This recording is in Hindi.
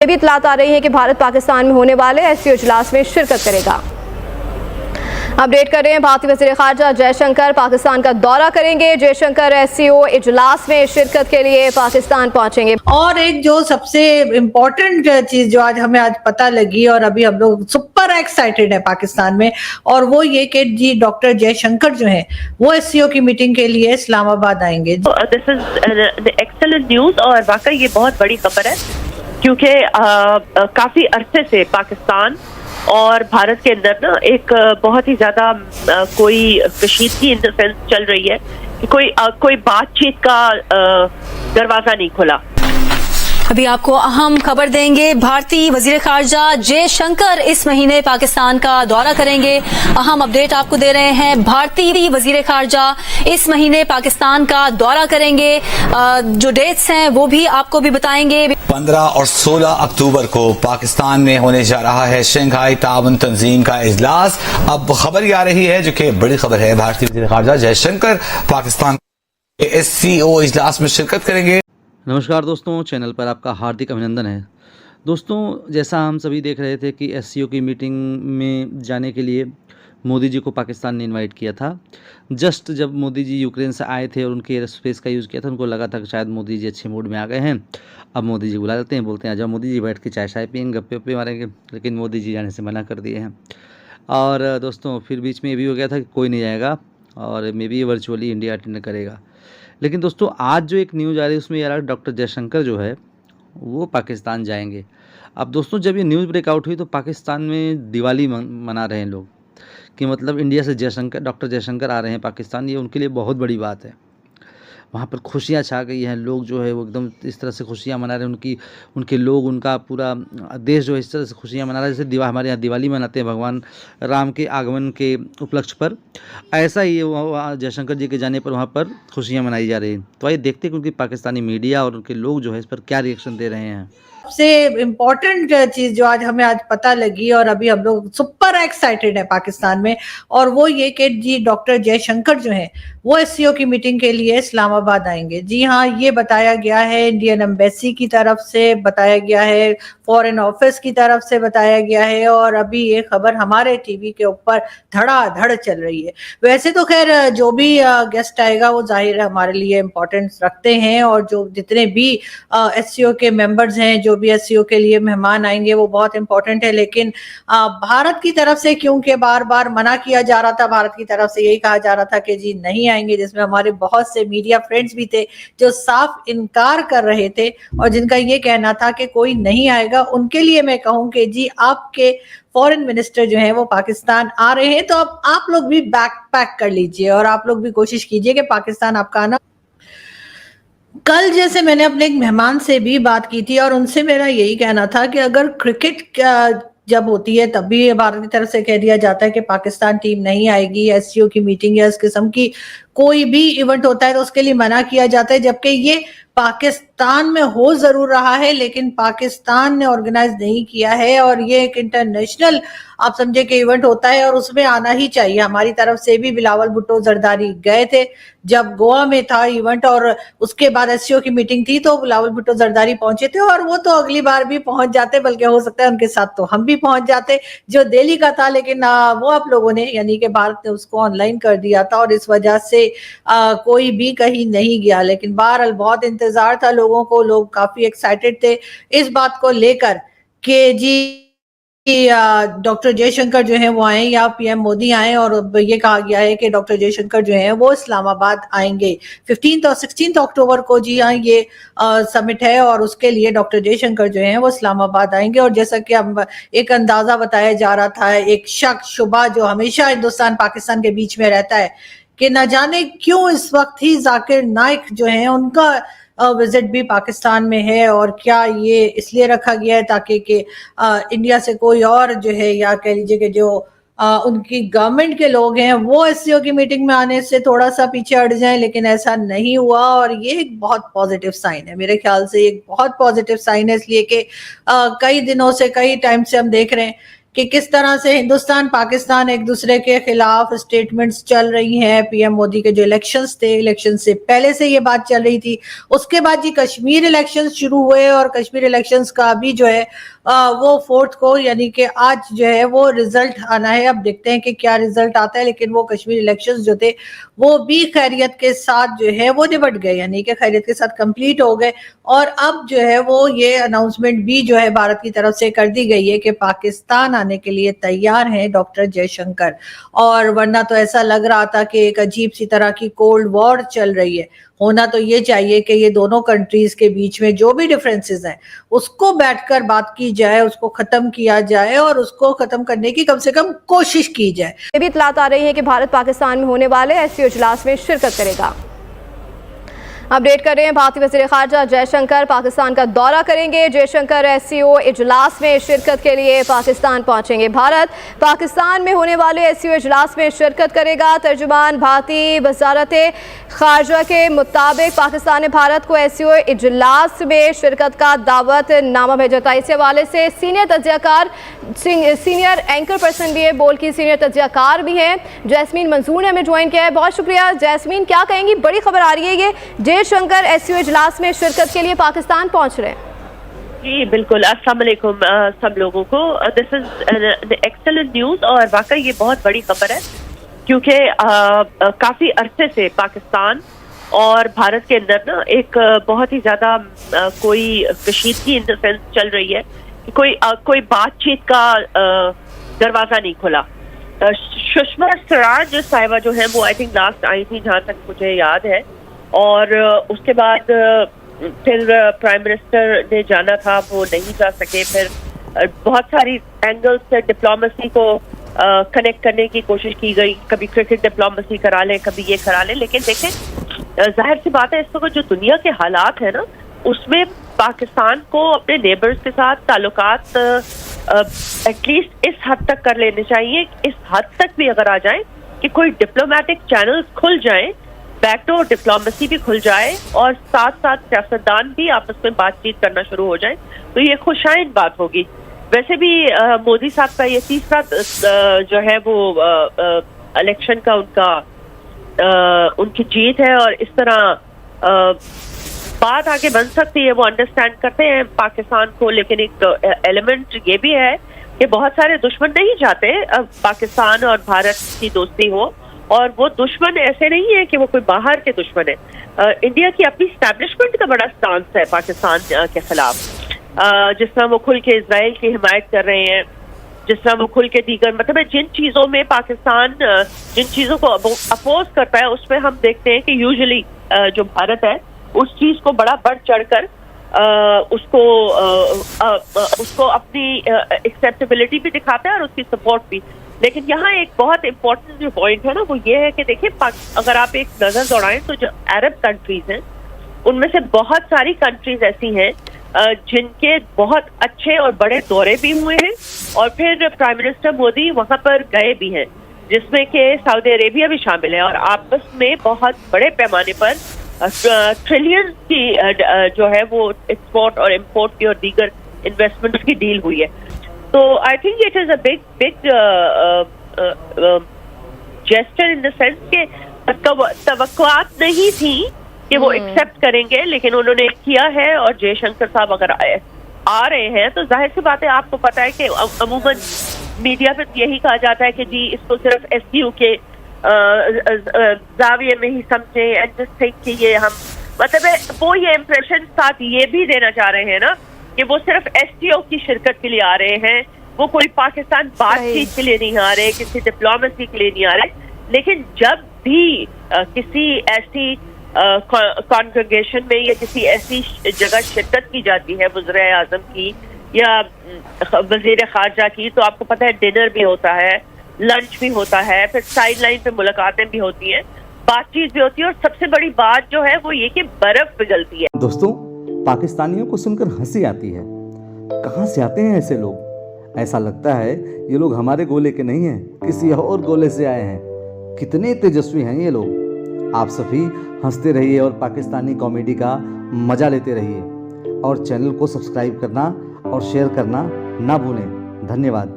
भी इतलात आ रही है कि भारत पाकिस्तान में होने वाले एससीओ इजलास में शिरकत करेगा। अपडेट कर रहे हैं, भारतीय वज़ीर ख़ारजा जयशंकर पाकिस्तान का दौरा करेंगे। जयशंकर एससीओ इजलास में शिरकत के लिए पाकिस्तान पहुंचेंगे। और एक जो सबसे इम्पोर्टेंट चीज जो आज पता लगी और अभी हम लोग सुपर एक्साइटेड है पाकिस्तान में, और वो ये कि जी डॉक्टर जयशंकर जो है वो एससीओ की मीटिंग के लिए इस्लामाबाद आएंगे। दिस इज एक्सेलेंट न्यूज और वाकई ये बहुत बड़ी खबर है, क्योंकि काफी अरसे से पाकिस्तान और भारत के अंदर ना एक बहुत ही ज्यादा कोई कशीदगी इन द सेंस चल रही है कि कोई बातचीत का दरवाजा नहीं खुला। अभी आपको अहम खबर देंगे। भारतीय वजीर खारजा जयशंकर इस महीने पाकिस्तान का दौरा करेंगे। अहम अपडेट आपको दे रहे हैं, भारतीय वजीर खारजा इस महीने पाकिस्तान का दौरा करेंगे। जो डेट्स हैं वो भी आपको भी बताएंगे। 15 और 16 अक्टूबर को पाकिस्तान में होने जा रहा है शंघाई ताउन तंजीम का इजलास। अब खबर ये आ रही है, जो कि बड़ी खबर है, भारतीय वजीर खारजा जयशंकर पाकिस्तान के एससीओ इजलास में शिरकत करेंगे। नमस्कार दोस्तों, चैनल पर आपका हार्दिक अभिनंदन है। दोस्तों, जैसा हम सभी देख रहे थे कि एससीओ की मीटिंग में जाने के लिए मोदी जी को पाकिस्तान ने इनवाइट किया था। जस्ट जब मोदी जी यूक्रेन से आए थे और उनके एयर स्पेस का यूज़ किया था, उनको लगा था कि शायद मोदी जी अच्छे मूड में आ गए हैं। अब मोदी जी बुला लेते हैं, बोलते हैं आजा मोदी जी, बैठ के चाय शाय पियेंगे, गप्पे वप्पे मारेंगे, लेकिन मोदी जी जाने से मना कर दिए हैं। और दोस्तों, फिर बीच में ये भी हो गया था कि कोई नहीं जाएगा और may be virtually India attend करेगा। लेकिन दोस्तों, आज जो एक न्यूज़ आ रही है उसमें यार डॉक्टर जयशंकर जो है वो पाकिस्तान जाएंगे। अब दोस्तों, जब ये न्यूज़ ब्रेकआउट हुई तो पाकिस्तान में दिवाली मना रहे हैं लोग कि मतलब इंडिया से डॉक्टर जयशंकर आ रहे हैं पाकिस्तान। ये उनके लिए बहुत बड़ी बात है। वहाँ पर खुशियाँ छा गई हैं, लोग जो है वो एकदम इस तरह से खुशियाँ मना रहे हैं। उनके लोग, उनका पूरा देश जो है इस तरह से खुशियाँ मना रहा है जैसे हमारे यहाँ दिवाली मनाते हैं भगवान राम के आगमन के उपलक्ष्य पर। ऐसा ही वहाँ जयशंकर जी के जाने पर वहाँ पर खुशियाँ मनाई जा रही हैं। तो आइए देखते हैं कि उनकी पाकिस्तानी मीडिया और उनके लोग जो है इस पर क्या रिएक्शन दे रहे हैं। सबसे इम्पोर्टेंट चीज जो आज पता लगी और अभी हम लोग सुपर एक्साइटेड है पाकिस्तान में, और वो ये कि जी डॉक्टर जयशंकर जो है वो एससीओ की मीटिंग के लिए इस्लामाबाद आएंगे। जी हाँ, ये बताया गया है, इंडियन एम्बेसी की तरफ से बताया गया है, फॉरेन ऑफिस की तरफ से बताया गया है, और अभी ये खबर हमारे टीवी के ऊपर धड़ाधड़ चल रही है। वैसे तो खैर जो भी गेस्ट आएगा वो जाहिर है हमारे लिए इम्पोर्टेंस रखते हैं, और जो जितने भी एससीओ के मेंबर्स हैं, जो भी एससीओ के लिए मेहमान आएंगे वो बहुत इंपॉर्टेंट है। लेकिन भारत की तरफ से क्योंकि बार बार मना किया जा रहा था, भारत की तरफ से यही कहा जा रहा था कि जी नहीं आएंगे, जिसमें हमारे बहुत से मीडिया फ्रेंड्स भी थे जो साफ इनकार कर रहे थे और जिनका ये कहना था कि कोई नहीं आएगा। उनके लिए मैं कहूं कि जी आपके फॉरेन मिनिस्टर जो है वो पाकिस्तान आ रहे हैं, तो अब आप लोग भी बैक पैक कर लीजिए और आप लोग भी कोशिश कीजिए कि पाकिस्तान आपका आना। कल जैसे मैंने अपने एक मेहमान से भी बात की थी और उनसे मेरा यही कहना था कि अगर क्रिकेट जब होती है तब भी भारत की तरफ से कह दिया जाता है कि पाकिस्तान टीम नहीं आएगी, एससीओ की मीटिंग या इस किस्म की कोई भी इवेंट होता है तो उसके लिए मना किया जाता है, जबकि ये पाकिस्तान में हो जरूर रहा है लेकिन पाकिस्तान ने ऑर्गेनाइज नहीं किया है, और ये एक इंटरनेशनल आप समझे कि इवेंट होता है और उसमें आना ही चाहिए। हमारी तरफ से भी बिलावल भुट्टो जरदारी गए थे जब गोवा में था इवेंट, और उसके बाद एससीओ की मीटिंग थी तो बिलावल भुट्टो जरदारी पहुंचे थे, और वो तो अगली बार भी पहुंच जाते, बल्कि हो सकता है उनके साथ तो हम भी पहुंच जाते जो दिल्ली का था, लेकिन वो आप लोगों ने यानी कि भारत ने उसको ऑनलाइन कर दिया था और इस वजह से कोई भी कहीं नहीं गया। लेकिन बहरहाल बहुत इंतजार था लोगों को, लोग काफी एक्साइटेड थे इस बात को लेकर कि जी डॉक्टर जयशंकर जो है वो आए या पीएम मोदी आए, और ये कहा गया है कि डॉक्टर जयशंकर जो है वो इस्लामाबाद आएंगे 15 और 16 अक्टूबर को। जी हाँ, ये समिट है और उसके लिए डॉक्टर जयशंकर जो है वो इस्लामाबाद आएंगे। और जैसा कि हम एक अंदाजा बताया जा रहा था, एक शक शुबा जो हमेशा हिंदुस्तान पाकिस्तान के बीच में रहता है कि न जाने क्यों इस वक्त ही जाकिर नाइक जो है उनका विजिट भी पाकिस्तान में है, और क्या ये इसलिए रखा गया है ताकि कि इंडिया से कोई और जो है या कह लीजिए कि जो उनकी गवर्नमेंट के लोग हैं वो एससीओ की मीटिंग में आने से थोड़ा सा पीछे हट जाएं, लेकिन ऐसा नहीं हुआ। और ये एक बहुत पॉजिटिव साइन है, मेरे ख्याल से एक बहुत पॉजिटिव साइन है, इसलिए कि कई दिनों से कई टाइम से हम देख रहे हैं कि किस तरह से हिंदुस्तान पाकिस्तान एक दूसरे के खिलाफ स्टेटमेंट्स चल रही हैं। पीएम मोदी के जो इलेक्शंस थे, इलेक्शन से पहले से ये बात चल रही थी। उसके बाद जी कश्मीर इलेक्शंस शुरू हुए और कश्मीर इलेक्शंस का अभी जो है वो 4 को यानी कि आज जो है वो रिजल्ट आना है। अब देखते हैं कि क्या रिजल्ट आता है, लेकिन वो कश्मीर इलेक्शंस जो थे वो भी खैरियत के साथ जो है वो निपट गए, यानी कि खैरियत के साथ कंप्लीट हो गए। और अब जो है वो ये अनाउंसमेंट भी जो है भारत की तरफ से कर दी गई है कि पाकिस्तान आने के लिए तैयार हैं डॉक्टर जयशंकर। और वरना तो ऐसा लग रहा था कि एक अजीब सी तरह की कोल्ड वॉर चल रही है। होना तो ये चाहिए कि ये दोनों कंट्रीज के बीच में जो भी डिफरेंसेस हैं उसको बैठकर बात की जाए, उसको खत्म किया जाए और उसको खत्म करने की कम से कम कोशिश की जाए। ये भी इतलात आ रही है कि भारत पाकिस्तान में होने वाले एससीओ इजलास में शिरकत करेगा। अपडेट कर रहे हैं, भारतीय वज़ीर ख़ारजा जयशंकर पाकिस्तान का दौरा करेंगे। जयशंकर एससीओ इजलास में शिरकत के लिए पाकिस्तान पहुंचेंगे। भारत पाकिस्तान में होने वाले एससीओ इजलास में शिरकत करेगा। तर्जुमान भारतीय वज़ारत ख़ारजा के मुताबिक पाकिस्तान ने भारत को एससीओ इजलास में शिरकत का दावत नामा भेजा था। इस हवाले से सीनियर एंकर पर्सन भी है, बोल की सीनियर तज्जियाकार भी हैं, जैस्मीन मंसूर ने हमें ज्वाइन किया है। बहुत शुक्रिया जैस्मीन, क्या कहेंगी? बड़ी खबर आ रही है ये, जयशंकर एससीओ इजलास में शिरकत के लिए पाकिस्तान पहुंच रहे हैं। जी बिल्कुल, अस्सलाम वालेकुम सब लोगों को। दिस इज एक्सेलेंट न्यूज़ और वाकई ये बहुत बड़ी खबर है, क्योंकि काफ़ी अरसे से पाकिस्तान और भारत के अंदर ना एक बहुत ही ज़्यादा कोई कशीदगी इन द सेंस चल रही है कि कोई बातचीत का दरवाज़ा नहीं खुला। सुषमा स्वराज साहिबा जो है वो आई थिंक लास्ट आई थी, जहाँ तक मुझे याद है, और उसके बाद फिर प्राइम मिनिस्टर ने जाना था, वो नहीं जा सके। फिर बहुत सारी एंगल्स से डिप्लोमेसी को कनेक्ट करने की कोशिश की गई, कभी क्रिकेट डिप्लोमेसी करा लें, कभी ये करा लें, लेकिन देखें जाहिर सी बात है इस वक्त जो दुनिया के हालात है ना, उसमें पाकिस्तान को अपने नेबर्स के साथ ताल्लुकात एटलीस्ट इस हद तक कर लेने चाहिए, इस हद तक भी अगर आ जाए कि कोई डिप्लोमेटिक चैनल्स खुल जाए, बैकडोर डिप्लोमेसी भी खुल जाए और साथ साथ सियासतदान भी आपस में बातचीत करना शुरू हो जाए, तो ये खुशाइन बात होगी। वैसे भी मोदी साहब का ये तीसरा जो है वो इलेक्शन का उनकी जीत है, और इस तरह बात आगे बन सकती है। वो अंडरस्टैंड करते हैं पाकिस्तान को, लेकिन एक एलिमेंट ये भी है कि बहुत सारे दुश्मन नहीं चाहते पाकिस्तान और भारत की दोस्ती हो, और वो दुश्मन ऐसे नहीं है कि वो कोई बाहर के दुश्मन है। इंडिया की अपनी स्टैब्लिशमेंट का बड़ा स्टांस है पाकिस्तान के खिलाफ, जिस तरह वो खुल के इजराइल की हिमायत कर रहे हैं, जिस तरह वो खुल के दीगर मतलब जिन चीज़ों में पाकिस्तान जिन चीज़ों को अपोज करता है, उसमें हम देखते हैं कि यूजुअली जो भारत है उस चीज़ को बड़ा बढ़ चढ़कर उसको अपनी एक्सेप्टेबिलिटी भी दिखाता है और उसकी सपोर्ट भी। लेकिन यहाँ एक बहुत इंपॉर्टेंट जो पॉइंट है ना, वो ये है कि देखिए अगर आप एक नज़र दौड़ाएं तो जो अरब कंट्रीज हैं उनमें से बहुत सारी कंट्रीज ऐसी हैं जिनके बहुत अच्छे और बड़े दौरे भी हुए हैं, और फिर प्राइम मिनिस्टर मोदी वहाँ पर गए भी हैं, जिसमें कि सऊदी अरेबिया भी शामिल है, और आपस में बहुत बड़े पैमाने पर ट्रिलियन की जो है वो एक्सपोर्ट और इम्पोर्ट की और दीगर इन्वेस्टमेंट की डील हुई है। तो I think it is a big gesture in the sense के तवक्कुआत नहीं थी कि वो एक्सेप्ट करेंगे, लेकिन उन्होंने किया है। और जयशंकर साहब अगर आ रहे हैं तो जाहिर सी बात है, आपको पता है कि अमूमन मीडिया पे यही कहा जाता है कि जी इसको सिर्फ एससीओ के जाविये में ही समझे, एंड जस्ट थिंक कि ये हम मतलब वो ये इम्प्रेशन साथ ये भी देना चाह रहे हैं ना कि वो सिर्फ एससीओ की शिरकत के लिए आ रहे हैं, वो कोई पाकिस्तान बातचीत के लिए नहीं आ रहे, किसी डिप्लोमेसी के लिए नहीं आ रहे। लेकिन जब भी किसी ऐसी कॉन्ग्रेगेशन में या किसी ऐसी जगह शिरकत की जाती है वज़ीर आज़म की या वज़ीर ख़ारजा की, तो आपको पता है डिनर भी होता है, लंच भी होता है, फिर साइड लाइन पे मुलाकातें भी होती हैं, बातचीत भी होती है, और सबसे बड़ी बात जो है वो ये कि बर्फ पिघलती है। दोस्तों, पाकिस्तानियों को सुनकर हंसी आती है। कहाँ से आते हैं ऐसे लोग? ऐसा लगता है ये लोग हमारे गोले के नहीं हैं, किसी और गोले से आए हैं। कितने तेजस्वी हैं ये लोग। आप सभी हंसते रहिए और पाकिस्तानी कॉमेडी का मजा लेते रहिए, और चैनल को सब्सक्राइब करना और शेयर करना ना भूलें। धन्यवाद।